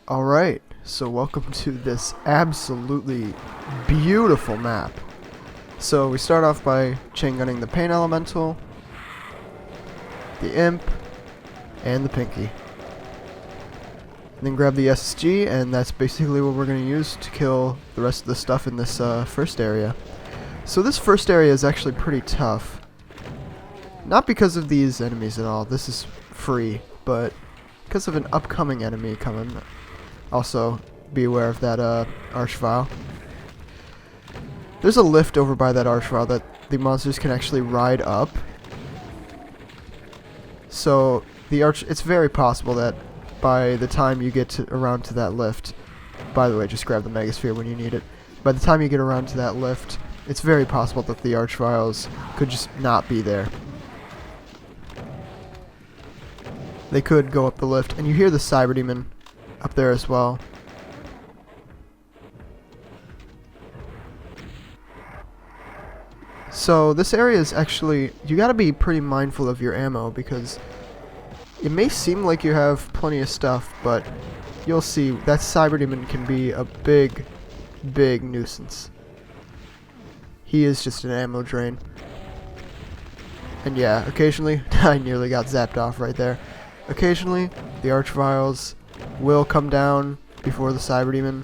Alright, so welcome to this absolutely beautiful map. So we start off by chain gunning the Pain Elemental, the Imp, and the Pinky. And then grab the SSG, and that's basically what we're going to use to kill the rest of the stuff in this first area. So this first area is actually pretty tough. Not because of these enemies at all, this is free, but because of an upcoming enemy coming. Also, be aware of that archvile. There's a lift over by that archvile that the monsters can actually ride up. So it's very possible that by the time you get around to that lift, by the way, just grab the Megasphere when you need it. By the time you get around to that lift, it's very possible that the archviles could just not be there. They could go up the lift, and you hear the Cyber Demon up there as well. So this area is actually, you gotta be pretty mindful of your ammo, because it may seem like you have plenty of stuff, but you'll see that Cyber Demon can be a big nuisance. He is just an ammo drain. And yeah, occasionally, I nearly got zapped off right there. Occasionally, the archviles will come down before the Cyber Demon,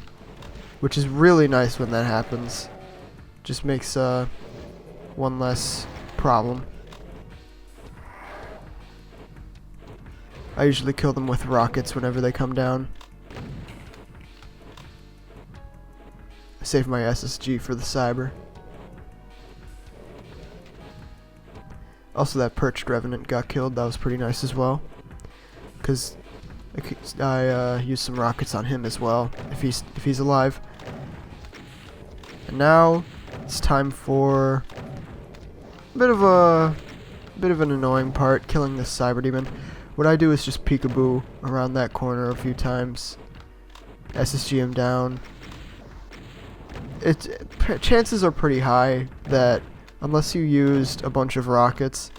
which is really nice when that happens. Just makes one less problem. I usually kill them with rockets whenever they come down. I save my SSG for the Cyber. Also, that Perched Revenant got killed. That was pretty nice as well, because I used some rockets on him as well, if he's alive. And now it's time for a bit of an annoying part, killing this Cyber Demon. What I do is just peekaboo around that corner a few times, SSG him down. Chances are pretty high that unless you used a bunch of rockets,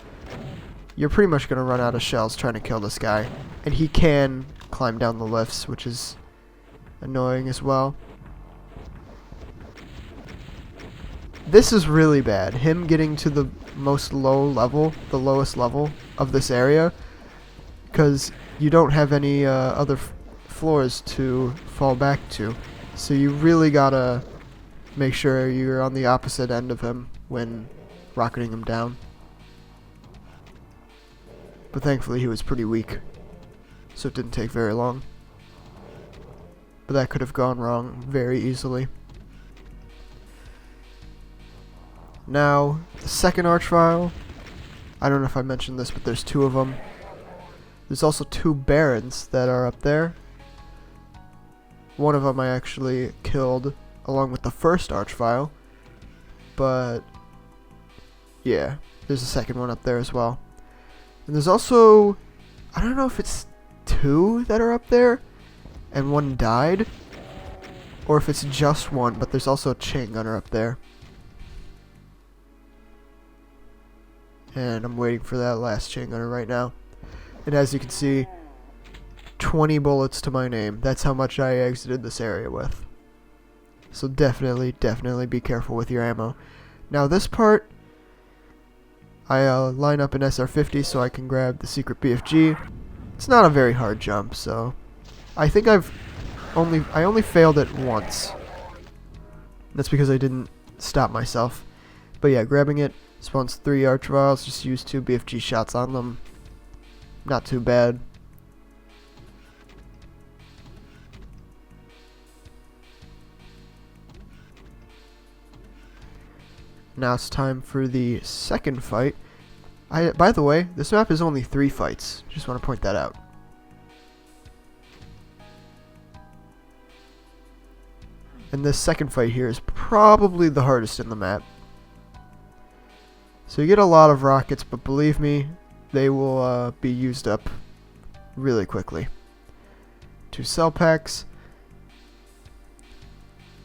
you're pretty much going to run out of shells trying to kill this guy. And he can climb down the lifts, which is annoying as well. This is really bad. Him getting to the lowest level of this area, because you don't have any other floors to fall back to. So you really gotta make sure you're on the opposite end of him when rocketing him down. But thankfully he was pretty weak, so it didn't take very long. But that could have gone wrong very easily. Now, the second archvile. I don't know if I mentioned this, but there's two of them. There's also two Barons that are up there. One of them I actually killed along with the first archvile. But yeah, there's a second one up there as well. And there's also, I don't know if it's two that are up there and one died, or if it's just one, but there's also a chain gunner up there. And I'm waiting for that last chain gunner right now. And as you can see, 20 bullets to my name. That's how much I exited this area with. So definitely be careful with your ammo. Now this part, I line up an SR50 so I can grab the secret BFG. It's not a very hard jump, so I think I only failed it once. That's because I didn't stop myself. But yeah, grabbing it spawns 3 archviles. Just use 2 BFG shots on them. Not too bad. Now it's time for the second fight. By the way, this map is only 3 fights. Just want to point that out. And this second fight here is probably the hardest in the map. So you get a lot of rockets, but believe me, they will be used up really quickly. 2 cell packs.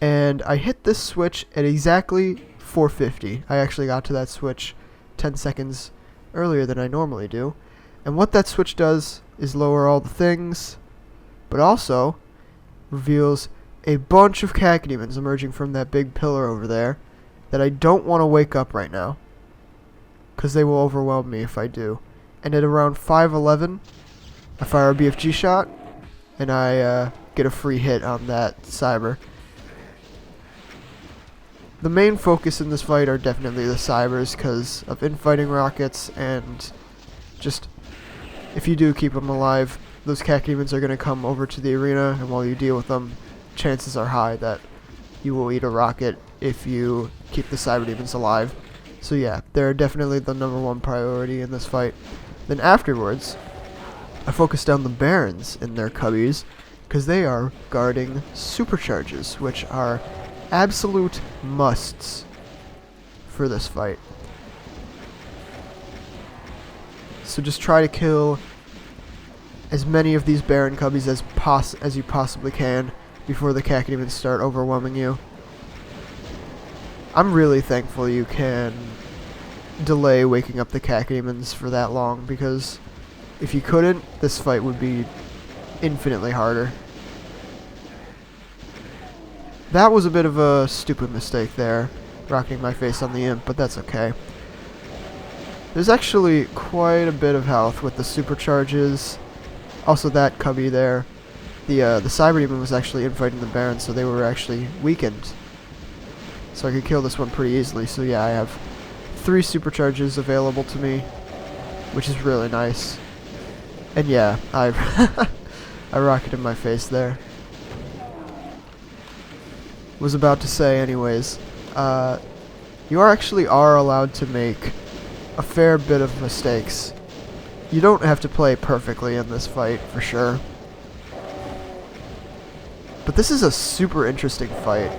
And I hit this switch at exactly 450. I actually got to that switch 10 seconds earlier than I normally do. And what that switch does is lower all the things, but also reveals a bunch of cacodemons emerging from that big pillar over there that I don't want to wake up right now, because they will overwhelm me if I do. And at around 5:11, I fire a BFG shot, and I get a free hit on that cyber. The main focus in this fight are definitely the cybers because of infighting rockets, and just if you do keep them alive, those cacodemons are going to come over to the arena, and while you deal with them, chances are high that you will eat a rocket if you keep the cyber demons alive. So yeah, they're definitely the #1 priority in this fight. Then afterwards, I focused on the Barons in their cubbies, because they are guarding supercharges, which are absolute musts for this fight. So just try to kill as many of these Baron cubbies as you possibly can before the cacodemons start overwhelming you. I'm really thankful you can delay waking up the cacodemons for that long, because if you couldn't, this fight would be infinitely harder. That was a bit of a stupid mistake there, rocking my face on the imp, but that's okay. There's actually quite a bit of health with the supercharges. Also that cubby there, the cyber demon was actually infighting the Baron, so they were actually weakened. So I could kill this one pretty easily. So yeah, I have 3 supercharges available to me, which is really nice. And yeah, I rocketed my face there. Was about to say anyways, you actually are allowed to make a fair bit of mistakes. You don't have to play perfectly in this fight, for sure. But this is a super interesting fight.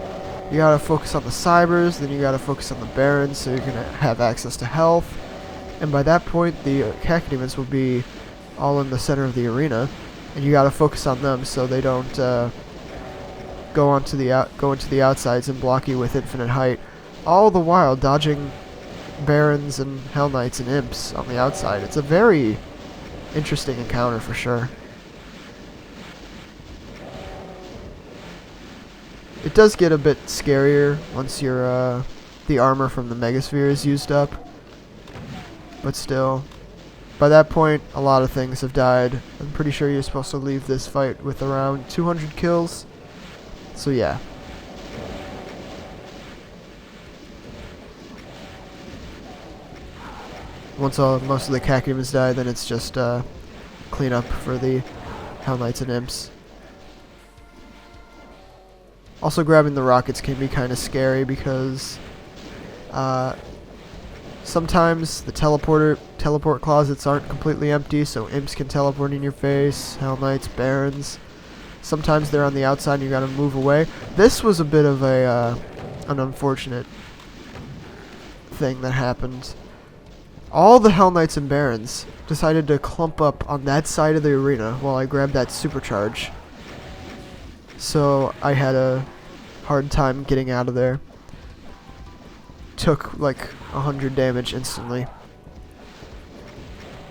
You gotta focus on the cybers, then you gotta focus on the Barons, so you're gonna have access to health. And by that point, the cacodemons will be all in the center of the arena, and you gotta focus on them so they don't go into the outsides and block you with infinite height. All the while dodging Barons and Hell Knights and Imps on the outside. It's a very interesting encounter for sure. It does get a bit scarier once your the armor from the Megasphere is used up, but still, by that point a lot of things have died. I'm pretty sure you're supposed to leave this fight with around 200 kills, so yeah. Once most of the cacodemons die, then it's just clean up for the Hell Knights and Imps. Also, grabbing the rockets can be kind of scary because sometimes the teleport closets aren't completely empty, so Imps can teleport in your face, Hell Knights, Barons. Sometimes they're on the outside and you gotta move away. This was a bit of an unfortunate thing that happened. All the Hell Knights and Barons decided to clump up on that side of the arena while I grabbed that supercharge. So I had a hard time getting out of there. Took like 100 damage instantly.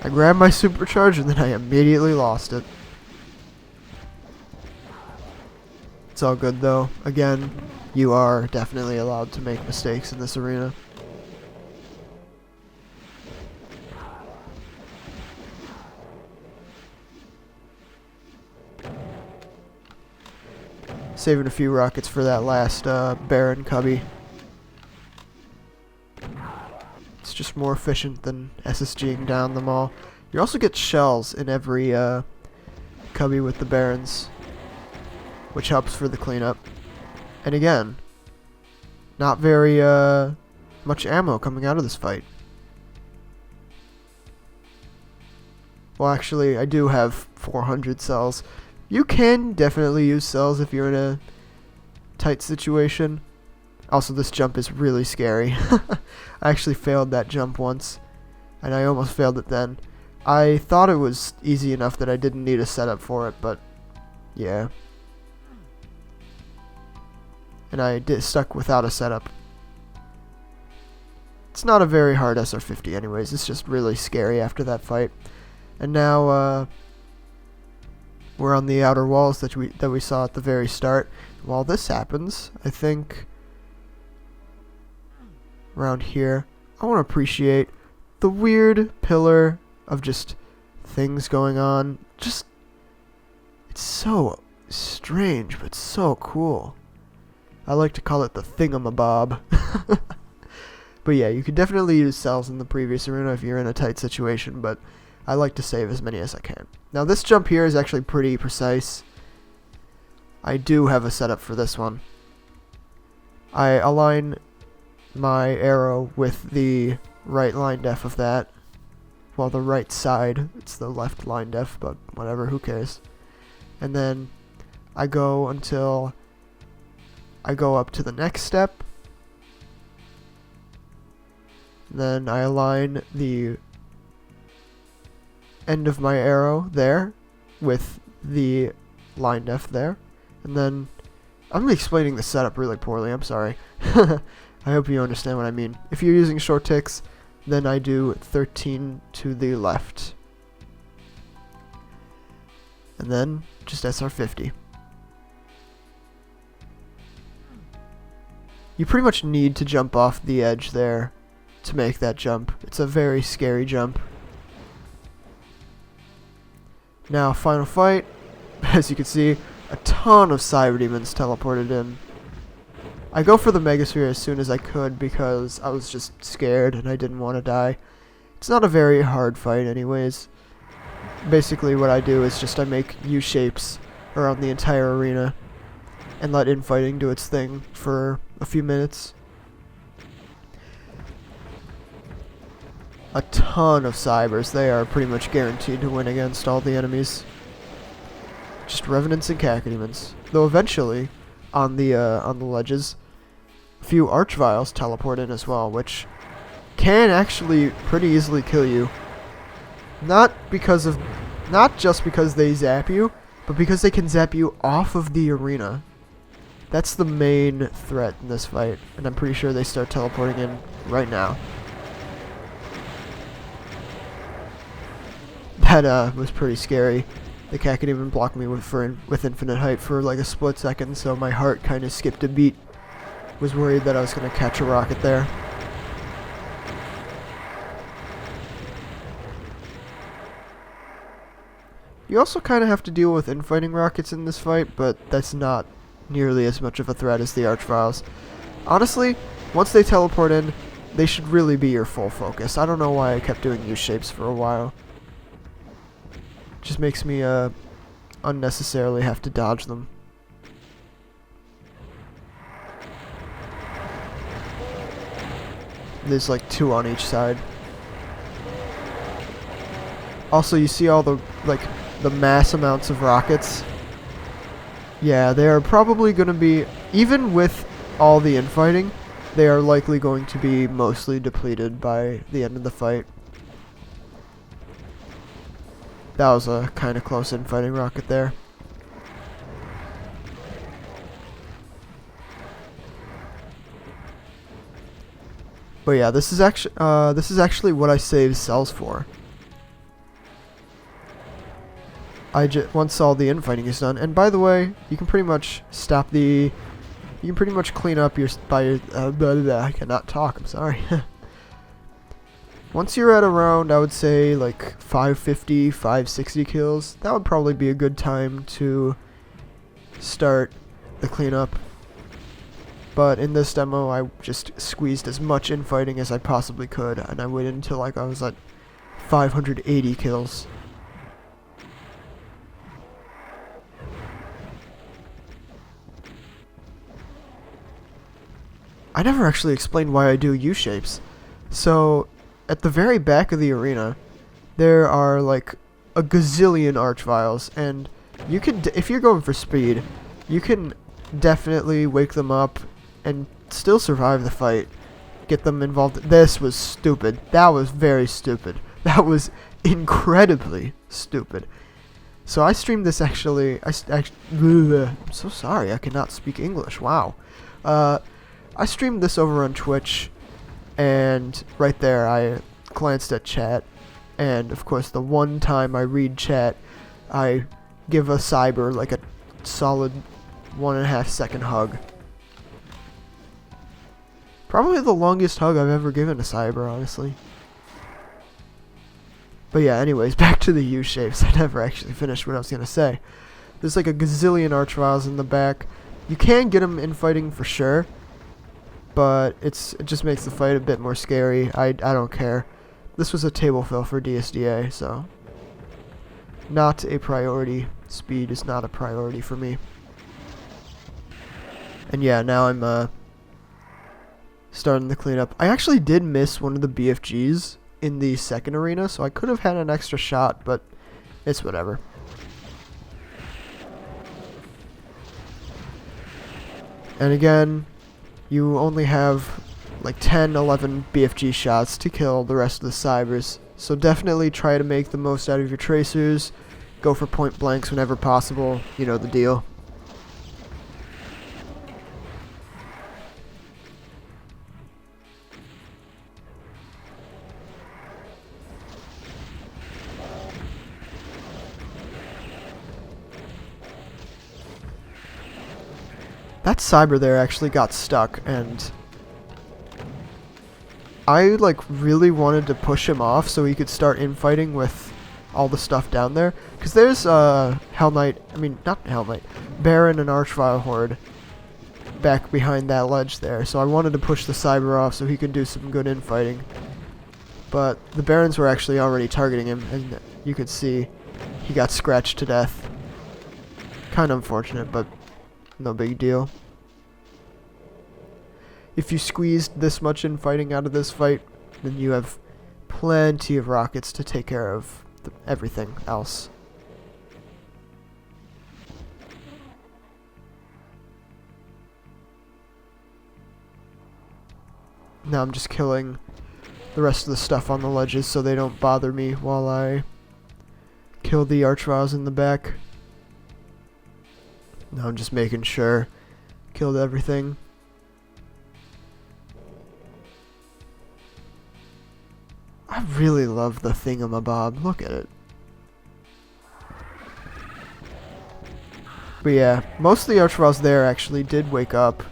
I grabbed my supercharge and then I immediately lost it. It's all good though. Again, you are definitely allowed to make mistakes in this arena. Saving a few rockets for that last Baron cubby. It's just more efficient than SSGing down them all. You also get shells in every cubby with the Barons, which helps for the cleanup. And again, not very much ammo coming out of this fight. Well, actually, I do have 400 cells. You can definitely use cells if you're in a tight situation. Also, this jump is really scary. I actually failed that jump once, and I almost failed it then. I thought it was easy enough that I didn't need a setup for it, but yeah. And I stuck without a setup. It's not a very hard SR50 anyways, it's just really scary after that fight. And now, We're on the outer walls that we saw at the very start. While this happens, I think around here, I want to appreciate the weird pillar of just things going on. Just, it's so strange, but so cool. I like to call it the thingamabob. But yeah, you could definitely use cells in the previous arena if you're in a tight situation, but I like to save as many as I can. Now this jump here is actually pretty precise. I do have a setup for this one. I align my arrow with the right line def of that. Well, the right side. It's the left line def, but whatever, who cares. And then I go until I go up to the next step. Then I align the end of my arrow there with the line def there. And then I'm explaining the setup really poorly, I'm sorry. I hope you understand what I mean. If you're using short ticks, then I do 13 to the left. And then just SR50. You pretty much need to jump off the edge there to make that jump. It's a very scary jump. Now, final fight. As you can see, a ton of cyber demons teleported in. I go for the Megasphere as soon as I could because I was just scared and I didn't want to die. It's not a very hard fight anyways. Basically what I do is just I make U-shapes around the entire arena and let infighting do its thing for a few minutes. A ton of cybers. They are pretty much guaranteed to win against all the enemies. Just revenants and cacodemons. Though eventually, on the ledges, a few archviles teleport in as well, which can actually pretty easily kill you. Not just because they zap you, but because they can zap you off of the arena. That's the main threat in this fight, and I'm pretty sure they start teleporting in right now. That was pretty scary. The cacodemon blocked me with infinite height for like a split second, so my heart kind of skipped a beat. Was worried that I was going to catch a rocket there. You also kind of have to deal with infighting rockets in this fight, but that's not nearly as much of a threat as the archviles. Honestly, once they teleport in, they should really be your full focus. I don't know why I kept doing U-shapes for a while. Just makes me unnecessarily have to dodge them. There's like 2 on each side. Also, you see all the mass amounts of rockets? Yeah, they are probably going to be, even with all the infighting, they are likely going to be mostly depleted by the end of the fight. That was a kind of close infighting rocket there. But yeah, this is actually what I saved cells for. Once all the infighting is done, and by the way, you can pretty much stop the. You can pretty much clean up your I cannot talk. I'm sorry. Once you're at around, I would say, like 550, 560 kills, that would probably be a good time to start the cleanup. But in this demo, I just squeezed as much infighting as I possibly could, and I waited until like I was at 580 kills. I never actually explained why I do U-shapes. So, at the very back of the arena, there are like a gazillion archviles, and you can, if you're going for speed, you can definitely wake them up and still survive the fight. Get them involved. This was stupid. That was very stupid. That was incredibly stupid. So I streamed this actually. I'm so sorry. I cannot speak English. Wow. I streamed this over on Twitch. And right there, I glanced at chat, and of course, the one time I read chat, I give a cyber like a solid 1.5 second hug. Probably the longest hug I've ever given a cyber, honestly. But yeah, anyways, back to the U-shapes. I never actually finished what I was going to say. There's like a gazillion archviles in the back. You can get them in fighting for sure, but it just makes the fight a bit more scary. I don't care. This was a table fill for DSDA, so not a priority. Speed is not a priority for me. And yeah, now I'm starting the cleanup. I actually did miss one of the BFGs in the second arena, so I could have had an extra shot, but it's whatever. And again, you only have like 10, 11 BFG shots to kill the rest of the cybers, so definitely try to make the most out of your tracers. Go for point blanks whenever possible, you know the deal. That cyber there actually got stuck, and I like really wanted to push him off so he could start infighting with all the stuff down there. Because there's Hell Knight, I mean not Hell Knight, Baron and Archvile Horde back behind that ledge there. So I wanted to push the cyber off so he could do some good infighting. But the Barons were actually already targeting him, and you could see he got scratched to death. Kind of unfortunate, but no big deal. If you squeezed this much infighting out of this fight, then you have plenty of rockets to take care of everything else. Now I'm just killing the rest of the stuff on the ledges so they don't bother me while I kill the archviles in the back. Now I'm just making sure killed everything. I really love the thingamabob. Look at it. But yeah, most of the archviles there actually did wake up.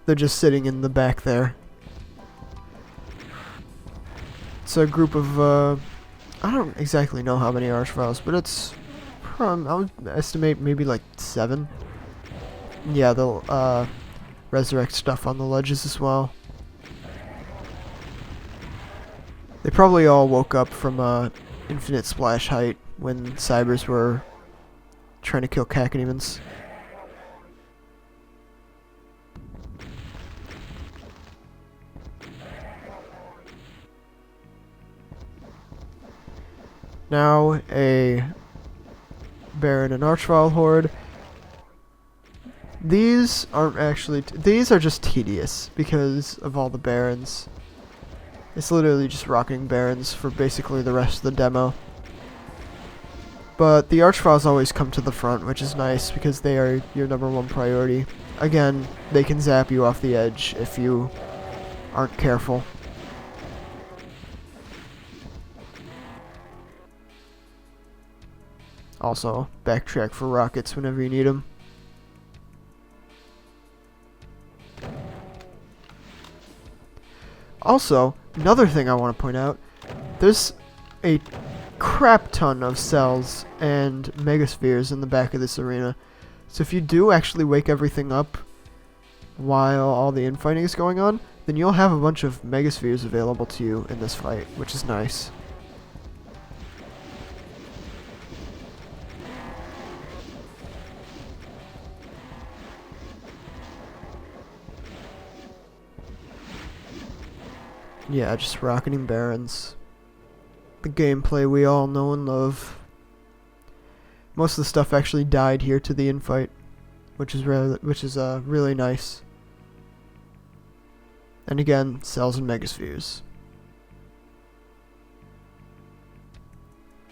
They're just sitting in the back there. It's a group of, I don't exactly know how many archviles, but it's, I would estimate maybe like 7. Yeah, they'll resurrect stuff on the ledges as well. They probably all woke up from infinite splash height when cybers were trying to kill cacodemons. Now a Baron and Archvile Horde. These aren't actually these are just tedious because of all the Barons. It's literally just rocking Barons for basically the rest of the demo. But the Archviles always come to the front, which is nice because they are your #1 priority. Again, they can zap you off the edge if you aren't careful. Also, backtrack for rockets whenever you need them. Also, another thing I want to point out, there's a crap ton of cells and megaspheres in the back of this arena. So if you do actually wake everything up while all the infighting is going on, then you'll have a bunch of megaspheres available to you in this fight, which is nice. Yeah, just rocketing Barons. The gameplay we all know and love. Most of the stuff actually died here to the infight, which is really nice. And again, cells and megaspheres.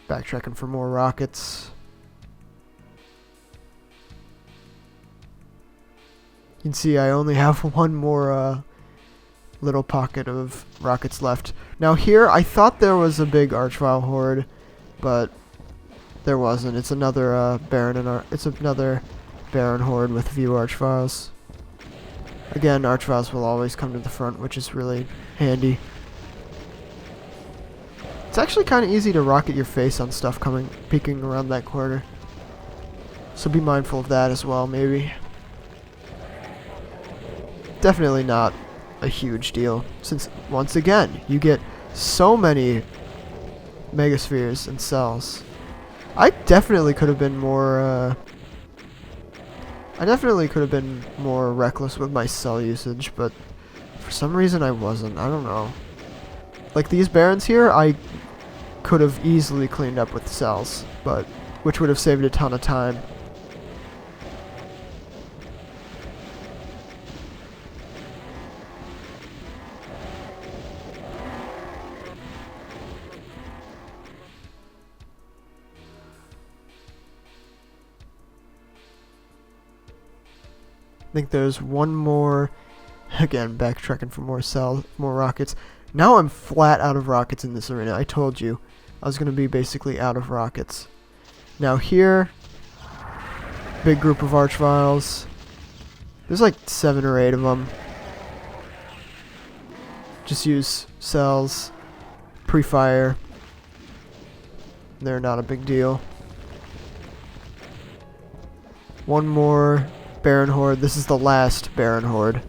Backtracking for more rockets. You can see I only have one more little pocket of rockets left. Now here, I thought there was a big Archvile Horde, but There wasn't. It's another it's another Baron horde with a few Archviles. Again, Archviles will always come to the front, which is really handy. It's actually kind of easy to rocket your face on stuff peeking around that corner. So be mindful of that as well, maybe. Definitely not a huge deal, since, once again, you get so many megaspheres and cells. I definitely could have been more, reckless with my cell usage, but for some reason I wasn't. I don't know. Like, these barons here, I could have easily cleaned up with cells, but which would have saved a ton of time. I think there's one more. Again, backtracking for more rockets. Now I'm flat out of rockets in this arena. I told you I was going to be basically out of rockets. Now here, big group of Archviles. There's like 7 or 8 of them. Just use cells, pre-fire. They're not a big deal. One more Baron horde. This is the last Baron horde.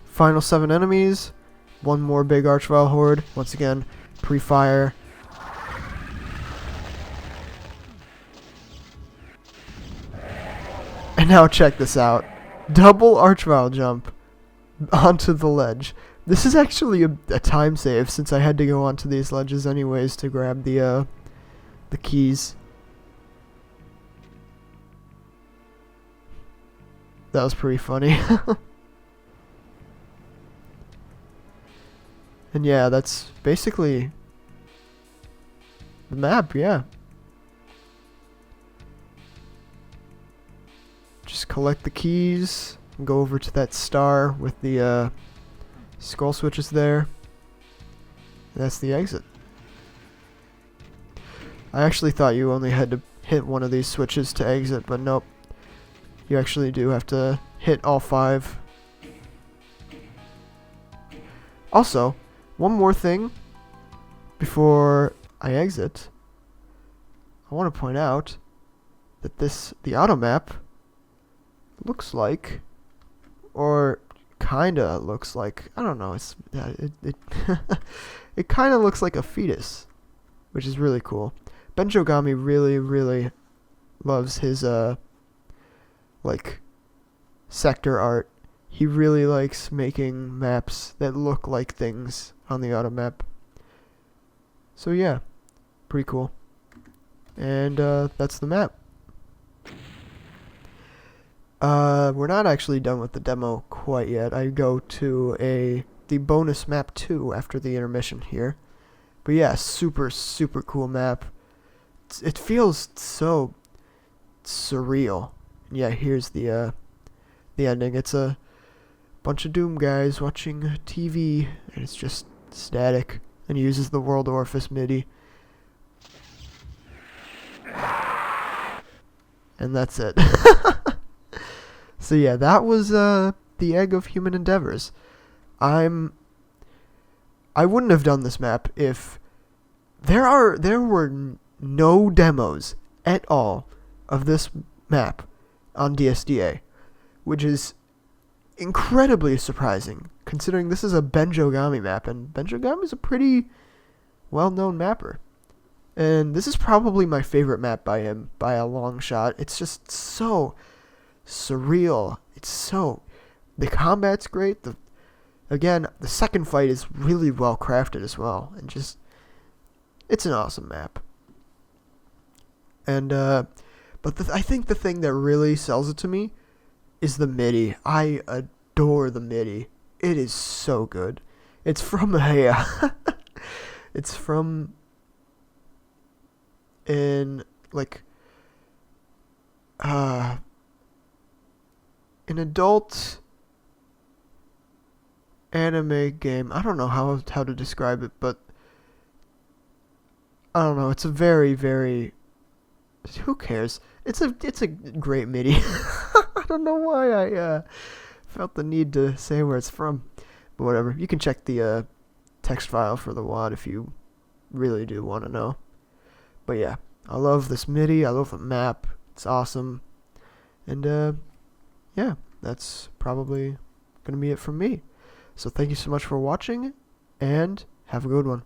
Final 7 enemies. One more big Archvile horde. Once again, pre-fire. And now check this out. Double Archvile jump onto the ledge. This is actually a time save, since I had to go onto these ledges anyways to grab the keys. That was pretty funny. And yeah, that's basically the map, yeah. Just collect the keys and go over to that star with the skull switches there. And that's the exit. I actually thought you only had to hit one of these switches to exit, but nope. You actually do have to hit all 5. Also, one more thing before I exit. I want to point out that the auto map looks like, or kinda looks like, I don't know, it kinda looks like a fetus, which is really cool. Benjogami really loves his like sector art. He really likes making maps that look like things on the auto map. So yeah, pretty cool. And that's the map. We're not actually done with the demo quite yet. I go to the bonus map 2 after the intermission here. But yeah, super cool map. It feels so surreal. Yeah, here's the ending. It's a bunch of Doom guys watching TV, and it's just static, and uses the World Orifice MIDI. And that's it. So yeah, that was the Egg of Human Endeavors. I wouldn't have done this map if there were no demos at all of this map on DSDA, which is incredibly surprising, considering this is a Benjogami map, and Benjogami is a pretty well-known mapper. And this is probably my favorite map by him, by a long shot. It's just so surreal. The combat's great. The second fight is really well crafted as well, and it's an awesome map. And but I think the thing that really sells it to me is the MIDI. I adore the MIDI. It is so good. It's from it's from in like an adult anime game. I don't know how to describe it, but I don't know. It's a very, very. Who cares? It's a great MIDI. I don't know why I felt the need to say where it's from, but whatever. You can check the text file for the WAD if you really do want to know. But yeah, I love this MIDI. I love the map. It's awesome. And yeah, that's probably gonna be it from me. So thank you so much for watching, and have a good one.